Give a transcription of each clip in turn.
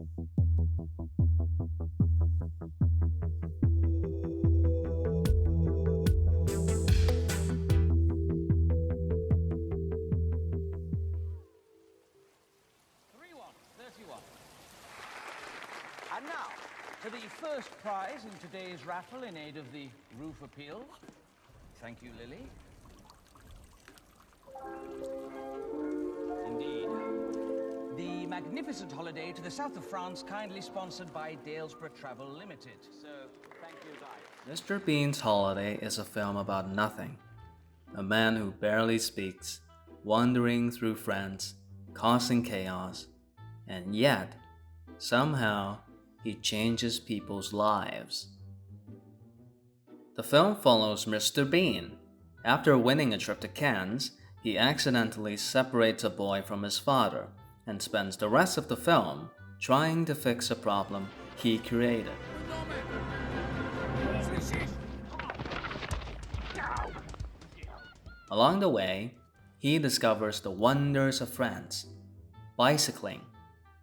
And now, for the first prize in today's raffle in aid of the roof appeal. Thank you, Lily. Indeed. The magnificent holiday to the south of France, kindly sponsored by Dalesborough Travel Limited. So, thank you, guys. Mr. Bean's Holiday is a film about nothing. A man who barely speaks, wandering through France, causing chaos, and yet, somehow, he changes people's lives. The film follows Mr. Bean. After winning a trip to Cannes, he accidentally separates a boy from his father and spends the rest of the film trying to fix a problem he created. Along the way, he discovers the wonders of France, bicycling,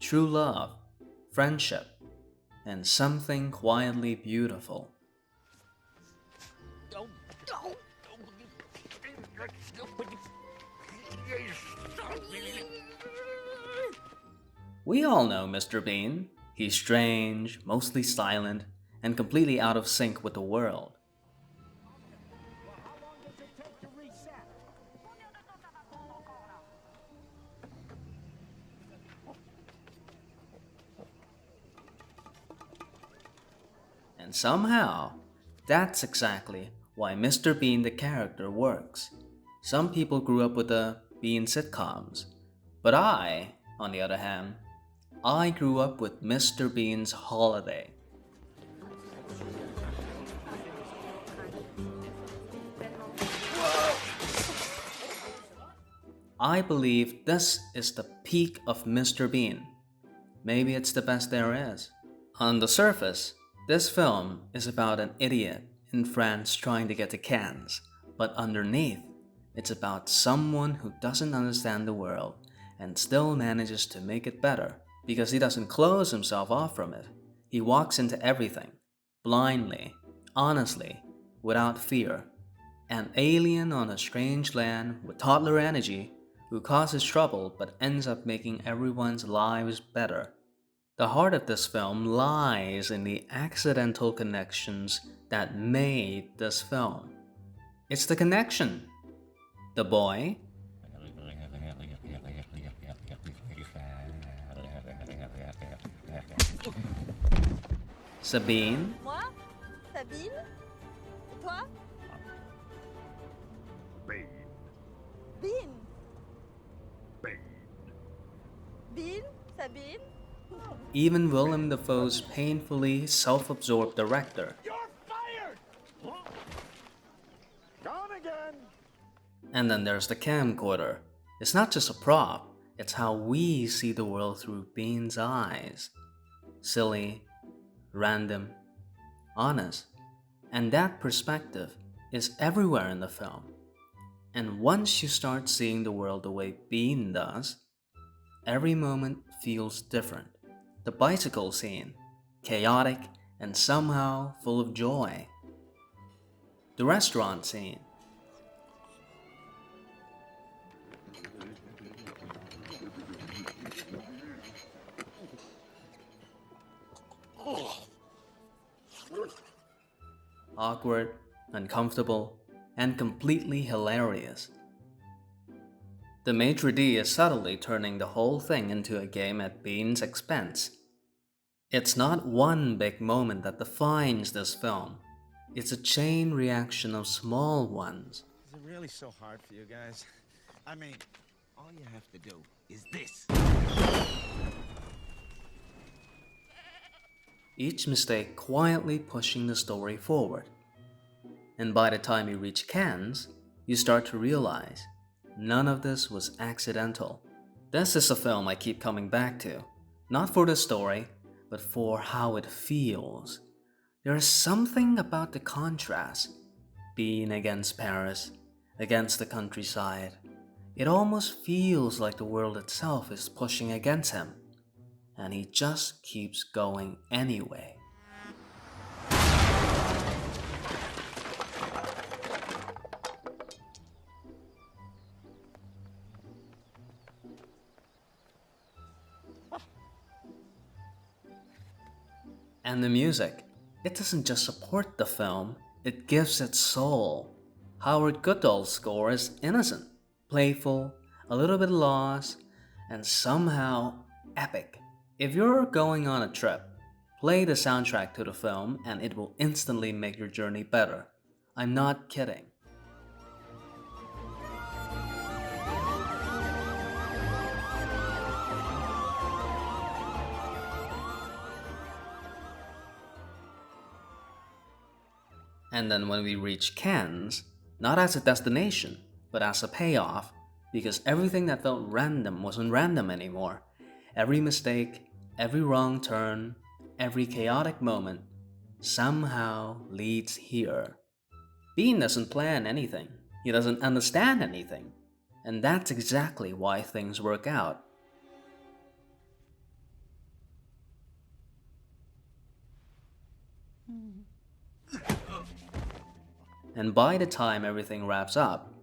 true love, friendship, and something quietly beautiful. We all know Mr. Bean. He's strange, mostly silent, and completely out of sync with the world. And somehow, that's exactly why Mr. Bean the character works. Some people grew up with the Bean sitcoms, but I, on the other hand, I grew up with Mr. Bean's Holiday. I believe this is the peak of Mr. Bean. Maybe it's the best there is. On the surface, this film is about an idiot in France trying to get to Cannes, but underneath, it's about someone who doesn't understand the world and still manages to make it better because he doesn't close himself off from it. He walks into everything, blindly, honestly, without fear. An alien on a strange land with toddler energy who causes trouble but ends up making everyone's lives better. The heart of this film lies in the accidental connections that made this film. It's the connection. The boy, Sabine, Moi, Sabine. Toi, Bean. Bean. Bean. Bean, Sabine. even Willem Dafoe's painfully self-absorbed director, You're fired! Gone again! and then there's the camcorder. It's not just a prop, it's how we see the world through Bean's eyes. Silly, random, honest. And that perspective is everywhere in the film. And once you start seeing the world the way Bean does, every moment feels different. The bicycle scene, chaotic and somehow full of joy. The restaurant scene, awkward, uncomfortable, and completely hilarious. The maitre d' is subtly turning the whole thing into a game at Bean's expense. It's not one big moment that defines this film. It's a chain reaction of small ones. Is it really so hard for you guys? I mean, all you have to do is this. Each mistake quietly pushing the story forward. And by the time you reach Cannes, you start to realize none of this was accidental. This is a film I keep coming back to, not for the story, but for how it feels. There is something about the contrast, being against Paris, against the countryside. It almost feels like the world itself is pushing against him. and he just keeps going anyway. And the music, it doesn't just support the film, it gives it soul. Howard Goodall's score is innocent, playful, a little bit lost, and somehow epic. If you're going on a trip, play the soundtrack to the film and it will instantly make your journey better. I'm not kidding. And then when we reach Cannes, not as a destination, but as a payoff, because everything that felt random wasn't random anymore. Every mistake, every wrong turn, every chaotic moment somehow leads here. Bean doesn't plan anything. He doesn't understand anything. And that's exactly why things work out. And by the time everything wraps up,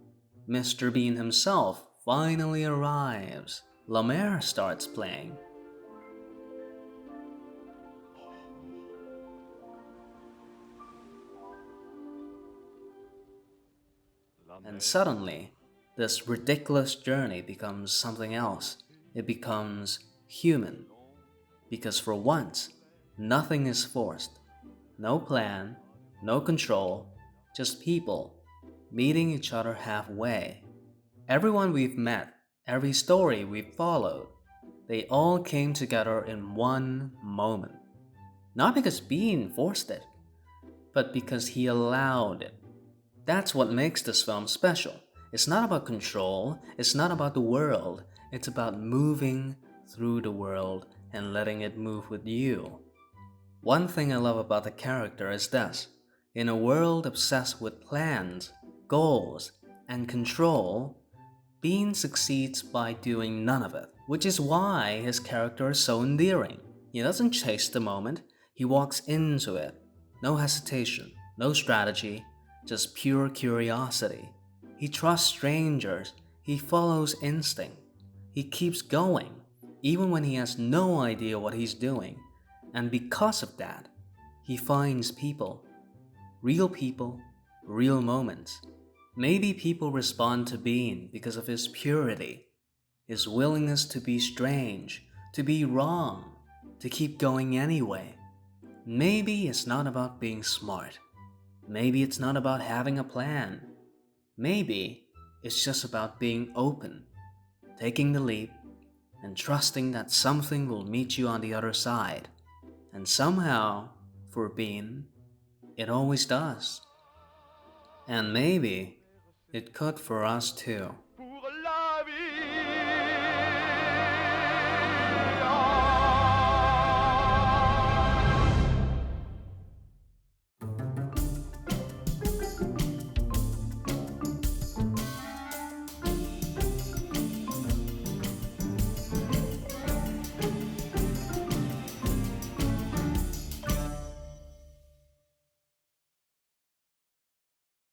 Mr. Bean himself finally arrives. La Mer starts playing. And suddenly, this ridiculous journey becomes something else. It becomes human. Because for once, nothing is forced. No plan, no control, just people meeting each other halfway. Everyone we've met, every story we've followed, they all came together in one moment. Not because Bean forced it, but because he allowed it. That's what makes this film special. It's not about control, it's not about the world, it's about moving through the world and letting it move with you. One thing I love about the character is this. In a world obsessed with plans, goals, and control, Bean succeeds by doing none of it, which is why his character is so endearing. He doesn't chase the moment, he walks into it. No hesitation, no strategy, just pure curiosity. He trusts strangers, he follows instinct. He keeps going, even when he has no idea what he's doing. And because of that, he finds people. Real moments. Maybe people respond to Bean because of his purity, his willingness to be strange, to be wrong, to keep going anyway. Maybe it's not about being smart. Maybe it's not about having a plan. Maybe it's just about being open, taking the leap, and trusting that something will meet you on the other side. And somehow, for Bean, it always does. And maybe it could for us too.